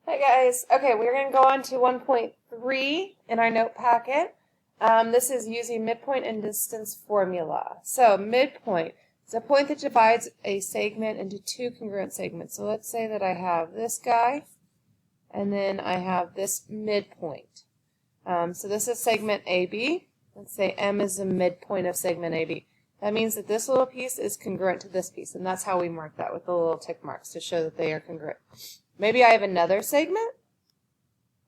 Hi guys. Okay, we're going to go on to 1.3 in our note packet. This is using midpoint and distance formula. So midpoint is a point that divides a segment into two congruent segments. So let's say that I have this guy and then I have this midpoint. So this is segment AB. Let's say M is the midpoint of segment AB. That means that this little piece is congruent to this piece, and that's how we mark that with the little tick marks to show that they are congruent. Maybe I have another segment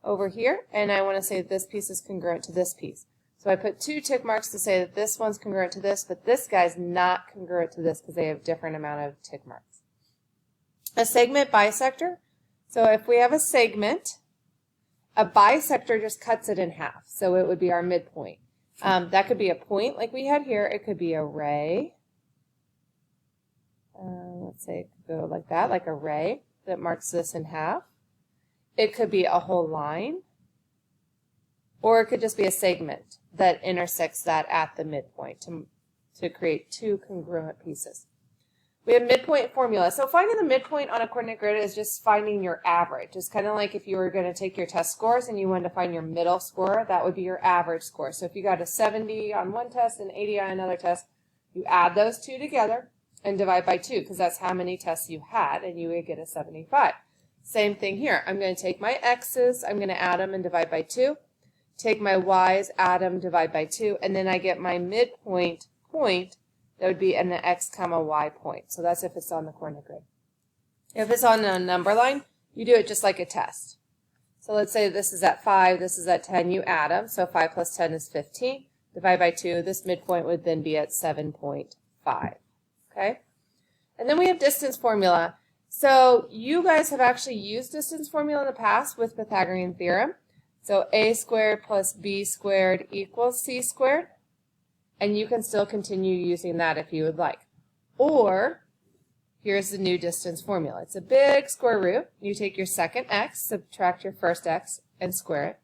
over here, and I want to say that this piece is congruent to this piece. So I put two tick marks to say that this one's congruent to this, but this guy's not congruent to this because they have different amount of tick marks. A segment bisector. So if we have a segment, a bisector just cuts it in half. So it would be our midpoint. That could be a point like we had here. It could be a ray. Let's say it could go like that, like a ray that marks this in half. It could be a whole line, or it could just be a segment that intersects that at the midpoint to create two congruent pieces. We have midpoint formula. So finding the midpoint on a coordinate grid is just finding your average. It's kind of like if you were going to take your test scores and you wanted to find your middle score, that would be your average score. So if you got a 70 on one test and 80 on another test, you add those two together and divide by 2 because that's how many tests you had, and you would get a 75. Same thing here. I'm going to take my x's, I'm going to add them and divide by 2. Take my y's, add them, divide by 2, and then I get my midpoint point. That would be an x comma y point. So that's if it's on the coordinate grid. If it's on a number line, you do it just like a test. So let's say this is at 5, this is at 10, you add them. So 5 plus 10 is 15. Divide by 2, this midpoint would then be at 7.5. Okay? And then we have distance formula. So you guys have actually used distance formula in the past with Pythagorean theorem. So a squared plus b squared equals c squared. And you can still continue using that if you would like. Or, here's the new distance formula. It's a big square root. You take your second x, subtract your first x, and square it.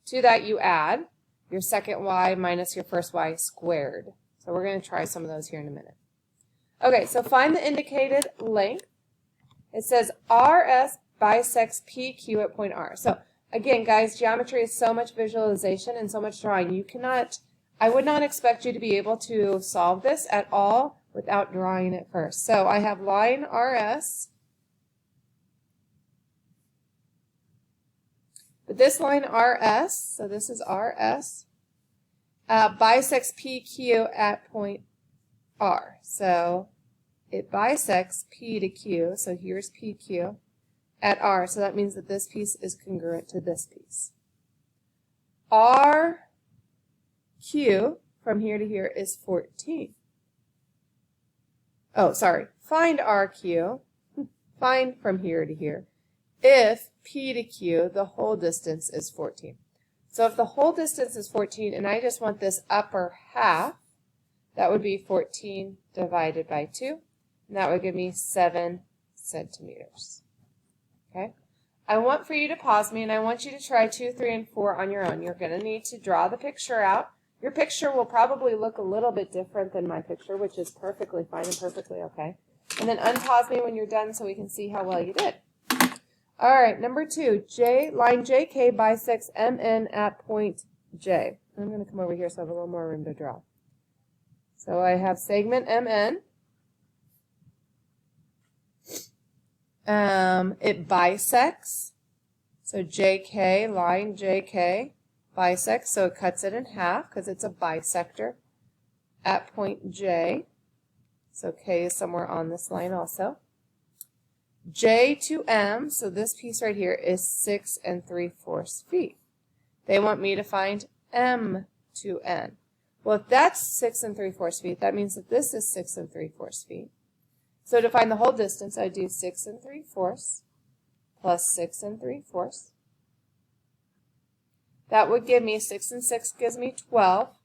To that you add your second y minus your first y squared. So we're going to try some of those here in a minute. Okay, so find the indicated length. It says RS bisects PQ at point R. So again, guys, geometry is so much visualization and so much drawing. I would not expect you to be able to solve this at all without drawing it first. So I have line RS. But this line RS, so this is RS, bisects PQ at point R. So it bisects P to Q, so here's PQ, at R. So that means that this piece is congruent to this piece. RQ from here to here is 14. Oh, sorry. Find RQ, find from here to here, if P to Q, the whole distance is 14. So if the whole distance is 14 and I just want this upper half, that would be 14 divided by 2, and that would give me 7 centimeters. Okay? I want for you to pause me, and I want you to try 2, 3, and 4 on your own. You're going to need to draw the picture out. Your picture will probably look a little bit different than my picture, which is perfectly fine and perfectly okay. And then unpause me when you're done so we can see how well you did. All right, number 2, line JK bisects MN at point J. I'm going to come over here so I have a little more room to draw. So I have segment MN. It bisects. So JK, line JK, bisects. So it cuts it in half because it's a bisector at point J. So K is somewhere on this line also. J to M, so this piece right here is 6 3/4 feet. They want me to find M to N. Well, if that's 6 3/4 feet, that means that this is 6 3/4 feet. So to find the whole distance, I do 6 3/4 plus 6 3/4. That would give me 6 and 6 gives me 12.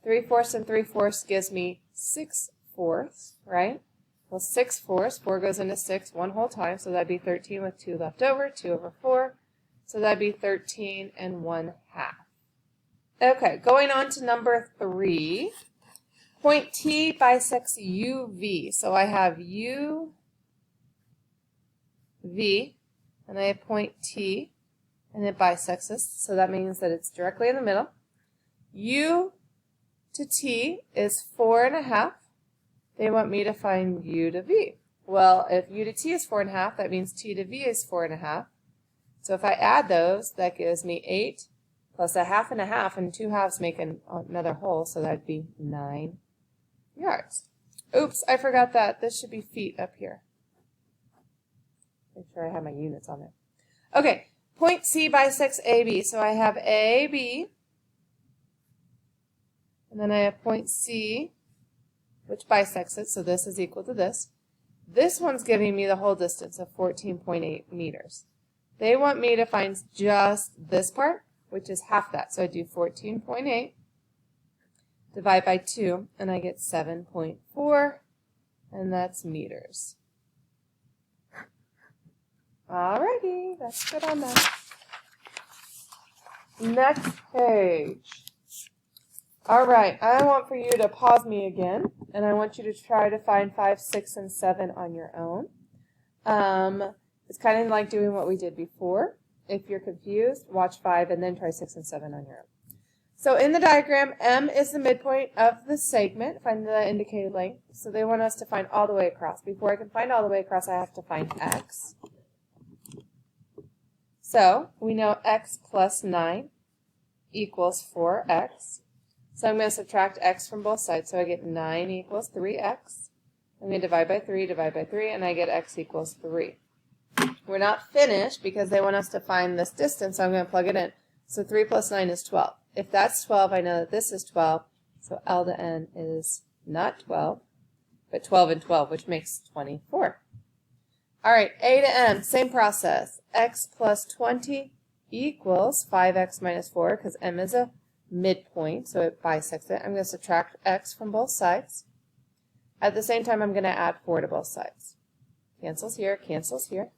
3/4 and 3/4 gives me 6/4, right? Well, 6/4, 4 goes into 6 one whole time, so that'd be 13 with 2 left over, 2 over 4. So that'd be 13 1/2. Okay, going on to number 3. Point T bisects UV. So I have UV, and I have point T, and it bisects this, so that means that it's directly in the middle. U to T is 4.5. They want me to find U to V. Well, if U to T is 4.5, that means T to V is 4.5. So if I add those, that gives me 8 plus a half and a half, and 2 halves make another whole, so that'd be 9 yards. Oops, I forgot that. This should be feet up here. Make sure I have my units on there. Okay, point C bisects AB. So I have AB, and then I have point C, which bisects it, so this is equal to this. This one's giving me the whole distance of 14.8 meters. They want me to find just this part, which is half that. So I do 14.8, divide by 2, and I get 7.4, and that's meters. Alrighty, that's good on that. Next page. Alright, I want for you to pause me again, and I want you to try to find 5, 6, and 7 on your own. It's kind of like doing what we did before. If you're confused, watch 5 and then try 6 and 7 on your own. So in the diagram, M is the midpoint of the segment. Find the indicated length. So they want us to find all the way across. Before I can find all the way across, I have to find X. So we know X plus 9 equals 4X. So I'm going to subtract X from both sides. So I get 9 equals 3X. I'm going to divide by 3, and I get X equals 3. We're not finished because they want us to find this distance, so I'm going to plug it in. So 3 plus 9 is 12. If that's 12, I know that this is 12, so L to N is not 12, but 12 and 12, which makes 24. All right, A to M, same process. X plus 20 equals 5X minus 4, because M is a midpoint, so it bisects it. I'm going to subtract X from both sides. At the same time, I'm going to add 4 to both sides. Cancels here, cancels here.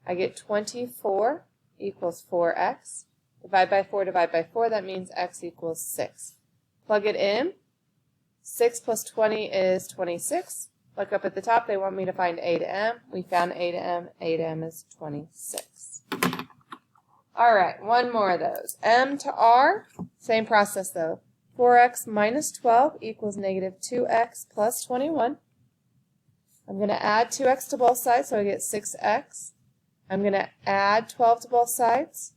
I get 24 equals 4X. Divide by 4, that means X equals 6. Plug it in. 6 plus 20 is 26. Look up at the top, they want me to find A to M. We found A to M. A to M is 26. All right, one more of those. M to R, same process though. 4X minus 12 equals negative 2X plus 21. I'm going to add 2X to both sides, so I get 6X. I'm going to add 12 to both sides,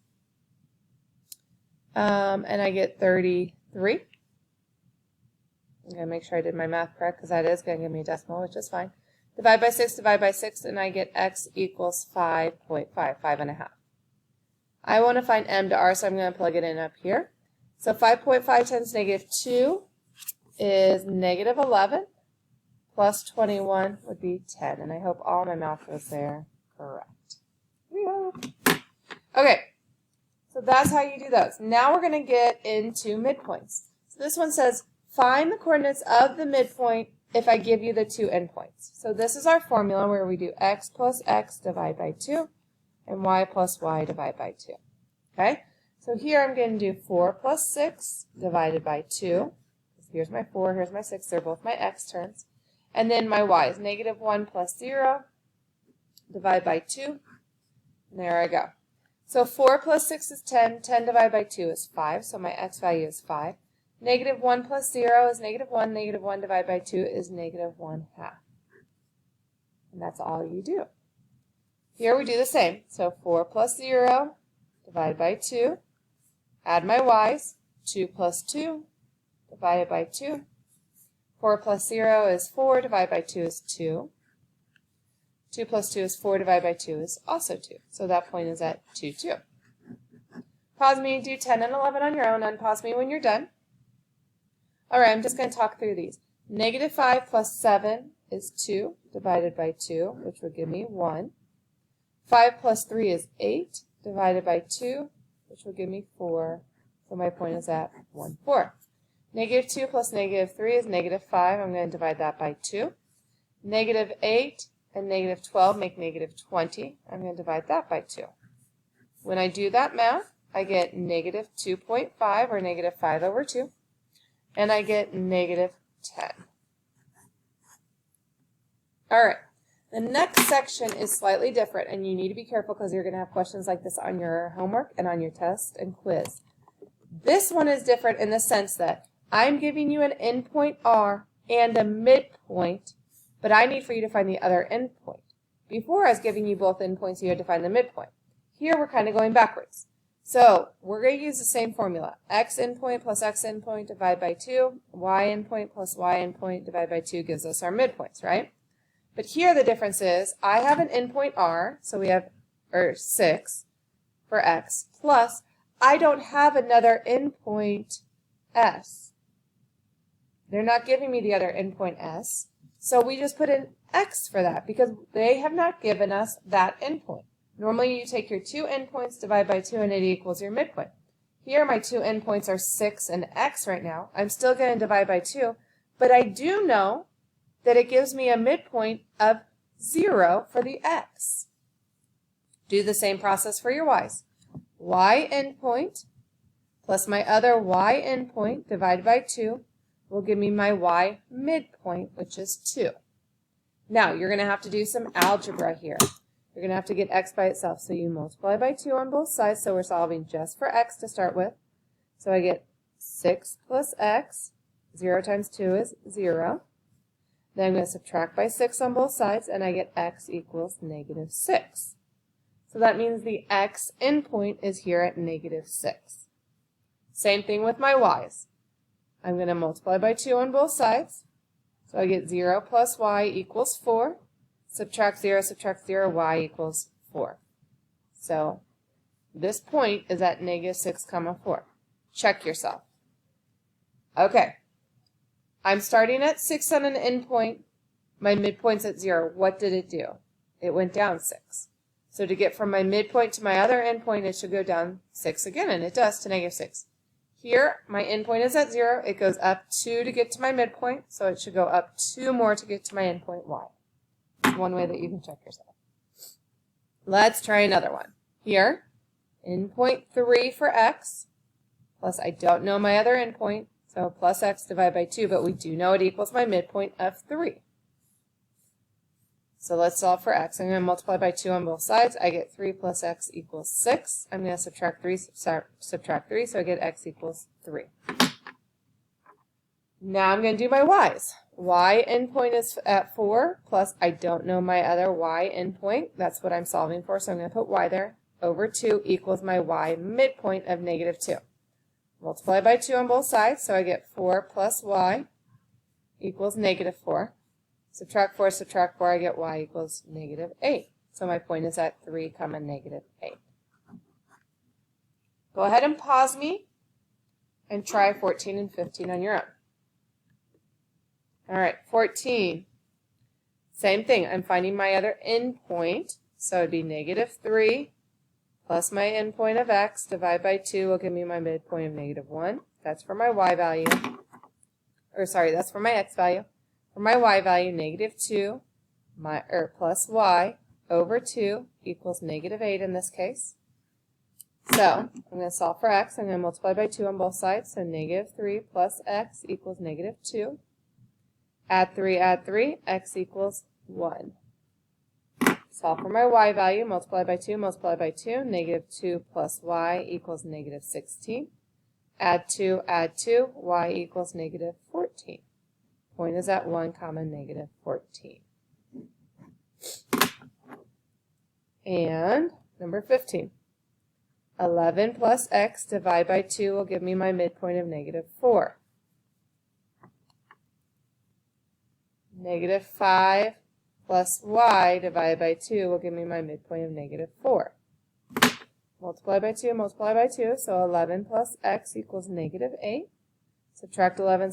and I get 33. I'm going to make sure I did my math correct, because that is going to give me a decimal, which is fine. Divide by 6, and I get X equals 5.5, 5.5. I want to find M to R, so I'm going to plug it in up here. So 5.5 times negative 2 is negative 11, plus 21 would be 10, and I hope all my math was there correct. We hope. Okay, so that's how you do those. Now we're going to get into midpoints. So this one says, find the coordinates of the midpoint if I give you the two endpoints. So this is our formula where we do x plus x divide by 2 and y plus y divide by 2. Okay, so here I'm going to do 4 plus 6 divided by 2. Here's my 4, here's my 6, they're both my x terms. And then my y is negative 1 plus 0 divided by 2. And there I go. So 4 plus 6 is 10. 10 divided by 2 is 5. So my x value is 5. Negative 1 plus 0 is negative 1. Negative 1 divided by 2 is negative 1/2. And that's all you do. Here we do the same. So 4 plus 0 divided by 2. Add my y's. 2 plus 2 divided by 2. 4 plus 0 is 4. Divided by 2 is 2. 2 plus 2 is 4, divided by 2 is also 2. So that point is at 2, 2. Pause me, do 10 and 11 on your own, unpause me when you're done. All right, I'm just going to talk through these. Negative 5 plus 7 is 2, divided by 2, which would give me 1. 5 plus 3 is 8, divided by 2, which will give me 4. So my point is at 1, 4. Negative 2 plus negative 3 is negative 5. I'm going to divide that by 2. Negative 8 and negative 12 make negative 20. I'm going to divide that by 2. When I do that math, I get negative 2.5, or negative 5 over 2. And I get negative 10. All right. The next section is slightly different, and you need to be careful because you're going to have questions like this on your homework and on your test and quiz. This one is different in the sense that I'm giving you an endpoint R and a midpoint, but I need for you to find the other endpoint. Before I was giving you both endpoints, you had to find the midpoint. Here we're kind of going backwards. So we're going to use the same formula. X endpoint plus X endpoint divided by 2. Y endpoint plus Y endpoint divided by 2 gives us our midpoints, right? But here the difference is I have an endpoint R, so we have 6 for X, plus I don't have another endpoint S. They're not giving me the other endpoint S, so we just put an X for that because they have not given us that endpoint. Normally you take your 2 endpoints, divide by 2, and it equals your midpoint. Here my 2 endpoints are 6 and X right now. I'm still going to divide by 2, but I do know that it gives me a midpoint of 0 for the X. Do the same process for your Y's. Y endpoint plus my other Y endpoint divided by 2 will give me my Y midpoint, which is 2. Now, you're going to have to do some algebra here. You're going to have to get X by itself. So you multiply by 2 on both sides, so we're solving just for X to start with. So I get 6 plus X. 0 times 2 is 0. Then I'm going to subtract by 6 on both sides, and I get X equals negative 6. So that means the X endpoint is here at negative 6. Same thing with my Y's. I'm going to multiply by 2 on both sides. So I get 0 plus Y equals 4. Subtract 0, Y equals 4. So this point is at negative 6, 4. Check yourself. Okay. I'm starting at 6 on an endpoint. My midpoint's at 0. What did it do? It went down 6. So to get from my midpoint to my other endpoint, it should go down 6 again, and it does to negative 6. Here, my endpoint is at 0. It goes up 2 to get to my midpoint, so it should go up 2 more to get to my endpoint Y. That's one way that you can check yourself. Let's try another one. Here, endpoint 3 for X, plus I don't know my other endpoint, so plus X divided by 2, but we do know it equals my midpoint of 3. So let's solve for X. I'm going to multiply by 2 on both sides. I get 3 plus X equals 6. I'm going to subtract 3, so I get X equals 3. Now I'm going to do my Y's. Y endpoint is at 4, plus I don't know my other Y endpoint. That's what I'm solving for, so I'm going to put Y there. Over 2 equals my Y midpoint of negative 2. Multiply by 2 on both sides, so I get 4 plus Y equals negative 4. Subtract 4, I get Y equals negative 8. So my point is at 3, negative 8. Go ahead and pause me and try 14 and 15 on your own. All right, 14. Same thing. I'm finding my other endpoint, so it would be negative 3 plus my endpoint of X divided by 2 will give me my midpoint of negative 1. That's for my Y value. That's for my X value. For my Y value, negative 2 plus Y over 2 equals negative 8 in this case. So I'm going to solve for X. I'm going to multiply by 2 on both sides. So negative 3 plus X equals negative 2. Add 3, X equals 1. Solve for my Y value. Multiply by 2, negative 2 plus Y equals negative 16. Add 2, Y equals negative 14. Point is at 1, negative 14. And number 15. 11 plus X divided by 2 will give me my midpoint of negative 4. Negative 5 plus Y divided by 2 will give me my midpoint of negative 4. Multiply by 2, so 11 plus X equals negative 8. Subtract 11,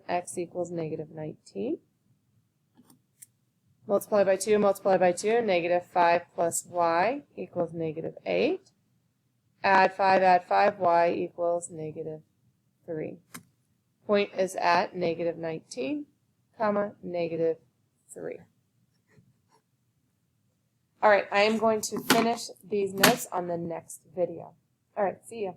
X equals negative 19. Multiply by 2, negative 5 plus Y equals negative 8. Add 5, Y equals negative 3. Point is at negative 19, negative 3. All right, I am going to finish these notes on the next video. All right, see ya.